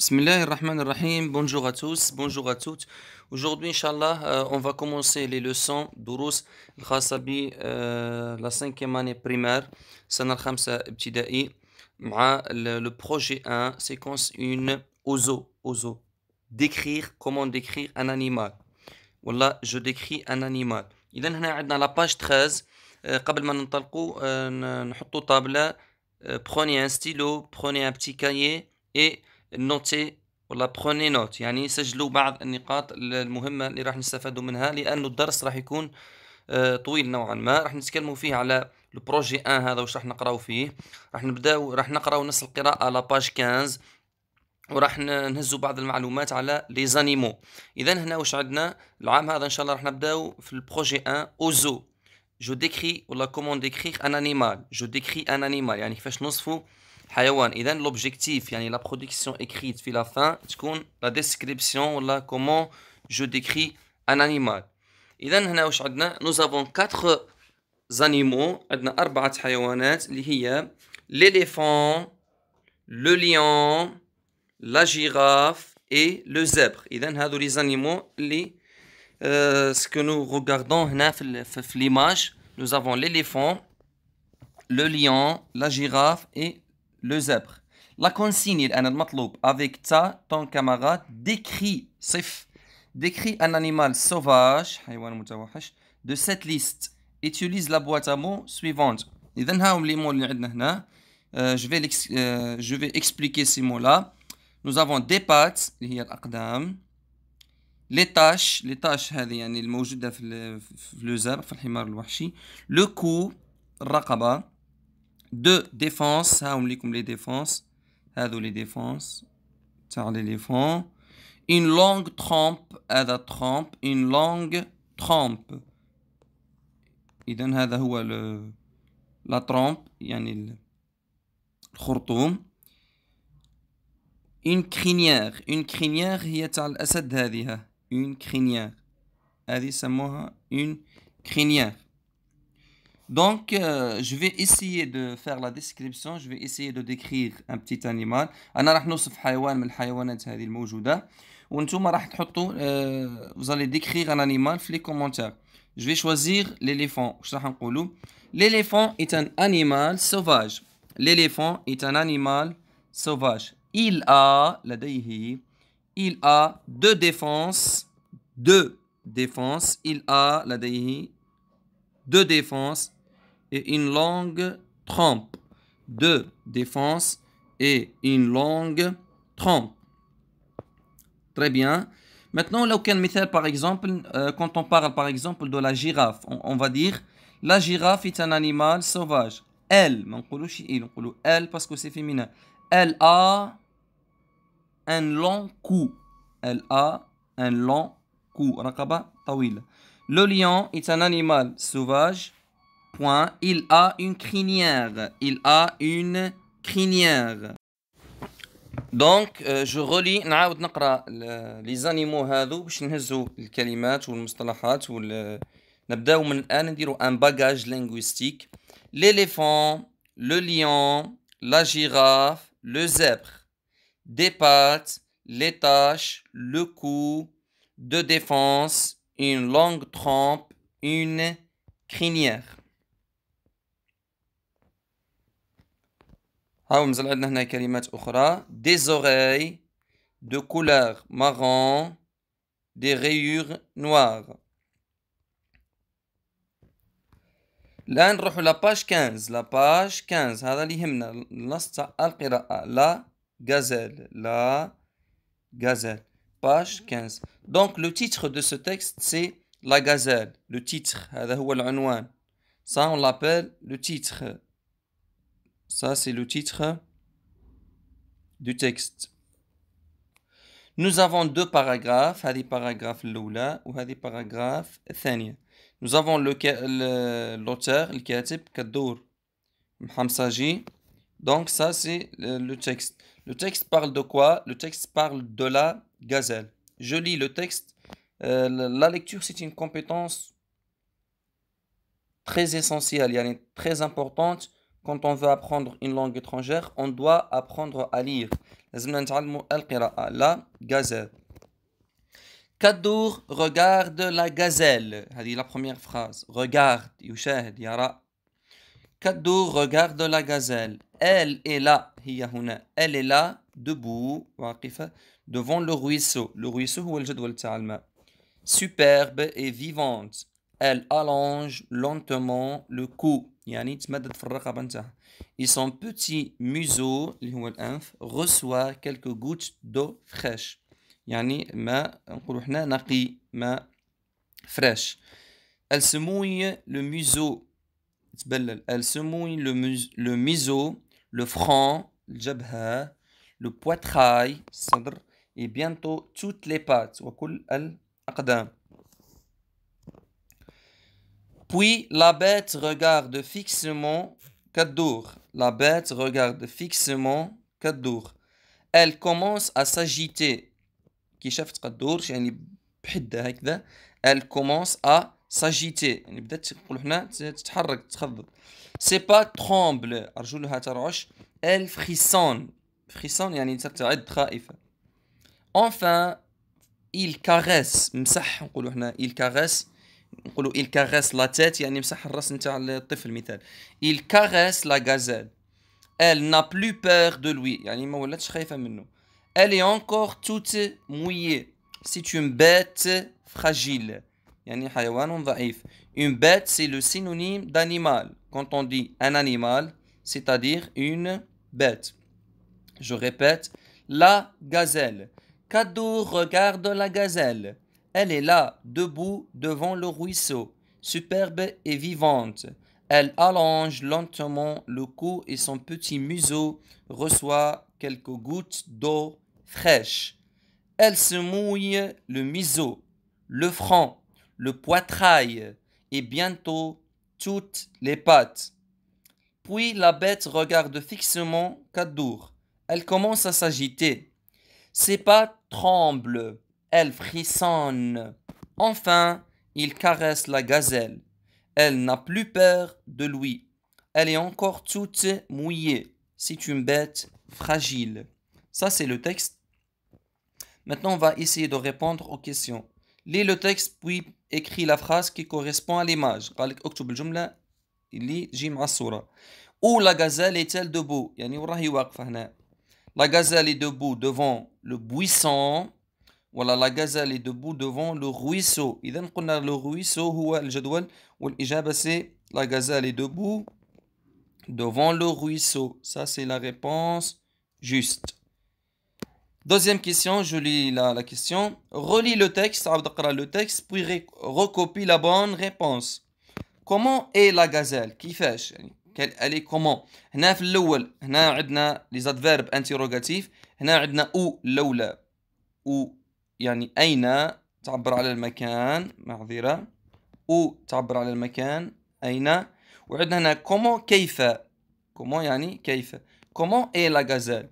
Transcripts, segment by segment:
Bismillahirrahmanirrahim. Bonjour à tous, bonjour à toutes. Aujourd'hui, Inch'Allah, on va commencer les leçons دروس الخاصة la cinquième année primaire سنة الخامسة ابتدائي مع le projet 1 séquence 1 ozo décrire comment décrire un animal. Voilà, je décris un animal. إذا هنا عندنا la page 13. قبل ما ننطلقوا نحطوا طابلة. Prenez un stylo, prenez un petit cahier et notez ولا prenez note، يعني سجلوا بعض النقاط المهمة اللي راح نستفادوا منها، لأنه الدرس راح يكون طويل نوعا ما. راح نتكلموا فيه على البروجي 1 هذا واش راح نقراو فيه. راح نقراو نص القراءة على باج 15 وراح نهزوا بعض المعلومات على لي زانيمو. اذا هنا واش عندنا العام هذا ان شاء الله راح نبداو في البروجي 1 اوزو. جو ديكري ولا كومون ديكريغ ان انيمال. جو ديكري ان انيمال يعني كيفاش نوصفوا حيوان. اذا لوبجيكتيف يعني لا برودكسيون اكريت في لا فان تكون لا ديسكريبسيون ولا كومون جو ديكري ان انيمال. اذا هنا واش عندنا نو افون 4 زانيمو، عندنا 4 حيوانات اللي هي ليليفون، لو ليون، la girafe et le zèbre. إذن هذو les animaux اللي ce que nous regardons هنا في l'image. Nous avons l'éléphant, le lion, la girafe et le zèbre. La consigne الآن المطلوب avec ton camarade décrit صف décrit un animal sauvage حيوان متوحش de cette liste. Utilise la boîte à mots suivante. إذن هاهم les mots اللي عندنا هنا. Je vais expliquer ces mots là. Nous avons des pattes اللي هي الأقدام. les tâches هذه يعني الموجودة في le zèbre في الحمار الوحشي. le cou الرقبة. de défense هاهم ليكم les défenses هذو les défenses تاع l'éléphant. une longue trompe هذا trompe une longue trompe. إذن هذا هو la trompe يعني الخرطوم. une crinière هي تاع الأسد هذه. une crinière هذه سموها une crinière. Donc je vais essayer de faire la description. Je vais essayer de décrire un petit animal. أنا راح نوصف حيوان من الحيوانات هذه الموجودة وانتم راح تحطوا vous allez décrire un animal في les commentaires. Je vais choisir l'éléphant. واش راح نقولوا؟ l'éléphant est un animal sauvage. l'éléphant est un animal sauvage. Il a deux défenses. Il a deux défenses et une longue trompe. Deux défenses et une longue trompe. Très bien. Maintenant, là, aucun مثال, par exemple, quand on parle par exemple de la girafe, on va dire la girafe est un animal sauvage. Elle, ما نقولوش il, on نقولوا elle parce que c'est féminin. Elle a un long cou. Elle a un long cou. رقبة طويلة. Le lion est un animal sauvage. Point. Il a une crinière. Il a une crinière. Donc je relis نعاود نقرا les animaux هذو باش نهزوا الكلمات والمصطلحات نبداو من الآن نديروا un bagage linguistique. L'éléphant, le lion, la girafe, le zèbre. Des pattes, les taches, le cou, deux défenses, une longue trompe, une crinière. هاو مازال عندنا هنا كلمات أخرى. Des oreilles de couleur marron, des rayures noires. الآن نروحوا لا باج 15. لا باج 15 هذا اللي يهمنا النص تاع القراءة. لا gazelle. La gazelle. Page 15. Donc le titre de ce texte c'est la gazelle. Le titre هذا هو العنوان. Ça on l'appelle le titre. Ça c'est le titre du texte. Nous avons deux paragraphes. هذه paragraphe الأولى وهذه paragraphe الثانية. Nous avons l'auteur الكاتب كالدور محمصاجي. Donc ça c'est le texte. Le texte parle de quoi? Le texte parle de la gazelle. Je lis le texte. La lecture c'est une compétence très essentielle, yani très importante. Quand on veut apprendre une langue étrangère, on doit apprendre à lire. لازمنا نتعلموا القراءة. لا gazelle. كالدور regarde la gazelle. هذه la première phrase. Regarde يشاهد يرى. كالدور regarde la gazelle. Elle est là. هي هنا. Elle est là debout واقفة devant le ruisseau. Le ruisseau هو الجدول تاع الماء. Superbe et vivante. Elle allonge lentement le cou. يعني تمدد في الرقبة نتاعها. Et son petit museau اللي هو الأنف reçoit quelques gouttes d'eau fraîche. يعني ماء نقولوا حنا نقي ماء فريش. Elle se mouille le museau. تبلل. Elle se mouille le museau, le front, الجبهة, le poitrail, الصدر, et bientôt toutes les pattes وكل الأقدام. Puis la bête regarde fixement كالدور. La bête regarde fixement كالدور. Elle commence à s'agiter. كي شافت قدور يعني بحدة هكذا. Elle commence à s'agiter. يعني بدات نقولوا حنا تتحرك تخضب. Ses pas tremblent. أرجلها ترعش. Elle frissonne. Frissonne يعني ترتعد خائفة. Enfin il caresse. مسح نقولوا حنا il caresse. نقولوا il caresse la tête يعني مسح الراس نتاع الطفل مثال. Il caresse la gazelle. Elle n'a plus peur de lui. يعني ما ولاتش خايفة منه. Elle est encore toute mouillée. C'est une bête fragile. يعني حيوان ضعيف. Une bête, c'est le synonyme d'animal. Quand on dit un animal, c'est-à-dire une bête. Je répète, la gazelle. Kaddour regarde la gazelle. Elle est là, debout devant le ruisseau, superbe et vivante. Elle allonge lentement le cou et son petit museau reçoit quelques gouttes d'eau fraîche. Elle se mouille le museau, le front, le poitrail et bientôt toutes les pattes. Puis la bête regarde fixement Kaddour. Elle commence à s'agiter. Ses pas tremblent. Elle frissonne. Enfin, il caresse la gazelle. Elle n'a plus peur de lui. Elle est encore toute mouillée. C'est une bête fragile. Ça, c'est le texte. Maintenant, on va essayer de répondre aux questions. Lis le texte, puis écris la phrase qui correspond à l'image. اكتب الجملة اللي تجي مع الصورة. Où la gazelle est-elle debout؟ يعني وين راهي واقفة هنا. La gazelle est debout devant le buisson. Voilà, la gazelle est debout devant le ruisseau. إذا قلنا le ruisseau هو الجدول والإجابة c'est la gazelle est debout devant le ruisseau. Ça c'est la réponse juste. Deuxième question, je lis la question. Relis le texte, le texte, puis recopie la bonne réponse. Comment est la gazelle? كيفاش؟ يعني elle est comment؟ هنا في الأول هنا عندنا les adverbes interrogatifs. هنا عندنا où الأولى. où يعني أين تعبر على المكان معذرة. où تعبر على المكان أين. وعندنا هنا comment كيف. comment يعني كيف. comment est la gazelle?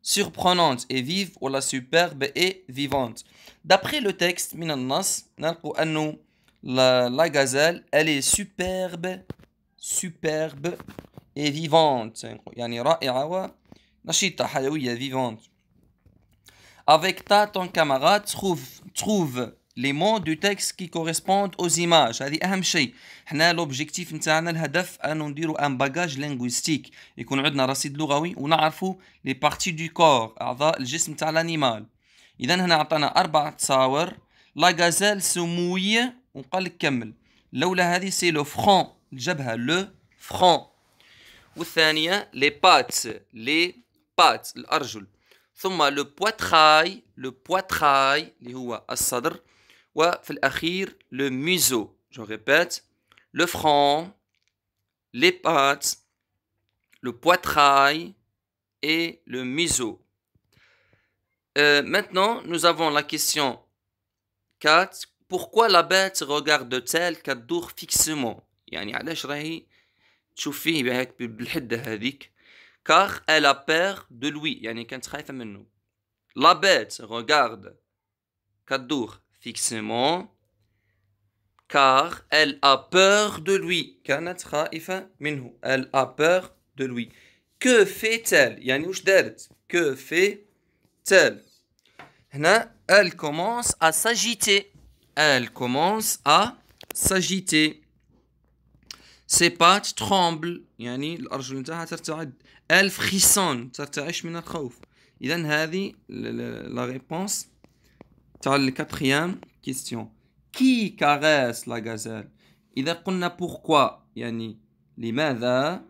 Surprenante et vive ou la superbe et vivante. D'après le texte من النص نلقوا أنه la gazelle elle est superbe et vivante. يعني رائعة ونشيطة حيوية vivante. Avec ton camarade trouve les mots du texte qui correspondent aux images. هذه أهم شيء. حنا l'objectif نتاعنا الهدف أنو نديروا un bagage linguistique. يكون عندنا رصيد لغوي ونعرفوا les parties du corps أعضاء الجسم تاع الأنيمال. إذا هنا أعطانا 4 تصاور. La gazelle se mouille وقال لك كمل. الأولى هذه c'est le front الجبهة le front. والثانية les pattes الأرجل. ثم le poitrail اللي هو الصدر. وفي الأخير le museau. Je répète, le front, les pattes, le poitrail et le museau. Maintenant, nous avons la question 4. Pourquoi la bête regarde-t-elle كالدور fixement؟ يعني علاش راهي تشوف فيه بهيك بالحدة هذيك؟ Car elle a peur de lui. يعني كانت خايفة منه. La bête regarde كالدور fixement car elle a peur de lui. كانت خائفة منه. Elle a peur de lui. Que fait-elle؟ يعني وش دارت؟ Que fait telle. هنا elle commence à s'agiter. Elle commence à s'agiter. Ses pattes tremblent. يعني الأرجل نتاعها ترتعد. Elle frissonne. ترتعش من الخوف. إذن هذه la réponse تاع la quatrième question. Qui caresse la gazelle? إذا قلنا pourquoi يعني لماذا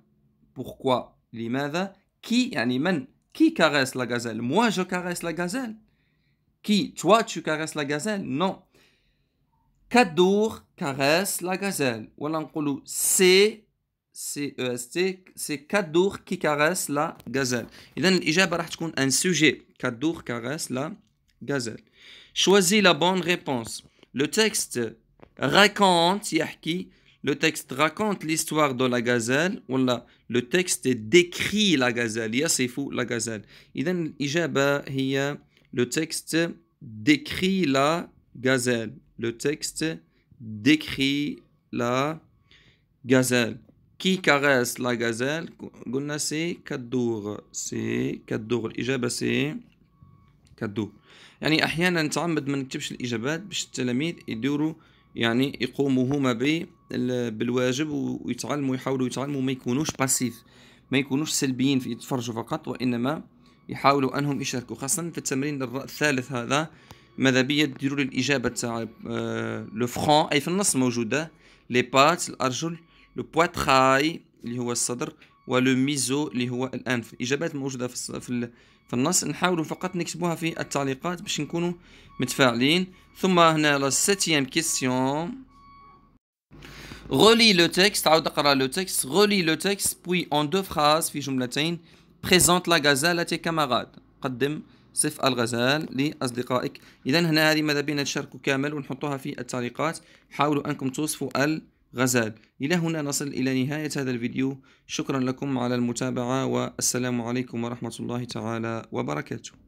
pourquoi لماذا qui يعني من qui caresse la gazelle? Moi je caresse la gazelle. Qui? Toi tu caresses la gazelle? Non. Kadour caresse la gazelle. ولا نقولوا c'est c'est Kadour qui caresse la gazelle. إذن الإجابة راح تكون un sujet. Kadour caresse la gazelle. Choisis la bonne réponse. Le texte raconte يحكي. Le texte raconte l'histoire de la gazelle. ولا le texte décrit la gazelle. يصف la gazelle. إذن الإجابة هي le texte décrit la gazelle. Le texte décrit la gazelle. Qui caresse la gazelle? قلنا c'est كدور. C'est كدور. الإجابة c'est كدور. يعني أحيانا نتعمد ما نكتبش الإجابات باش التلاميذ يديروا يعني يقوموا هما بالواجب ويتعلموا يحاولوا يتعلموا ما يكونوش باسيف ما يكونوش سلبيين في يتفرجوا فقط وإنما يحاولوا أنهم يشاركوا خاصة في التمرين الثالث هذا ماذا بيا ديروا لي الإجابة تاع لو فرون أي في النص موجودة لي بات الأرجل لو بواتراي اللي هو الصدر ولو ميزو اللي هو الأنف. الإجابات موجودة في النص نحاولوا فقط نكتبوها في التعليقات باش نكونوا متفاعلين. ثم هنا لا سيتيام كيسيون. Relis le texte. عاود اقرا لو تكست. Relis le texte puis en deux phrases في جملتين. Présente la gazelle à tes camarades. قدم صف الغزال لأصدقائك. إذا هنا هذه ماذا بينا نشاركوا كامل ونحطوها في التعليقات. حاولوا أنكم توصفوا الغزال. إلى هنا نصل إلى نهاية هذا الفيديو. شكرا لكم على المتابعة والسلام عليكم ورحمة الله تعالى وبركاته.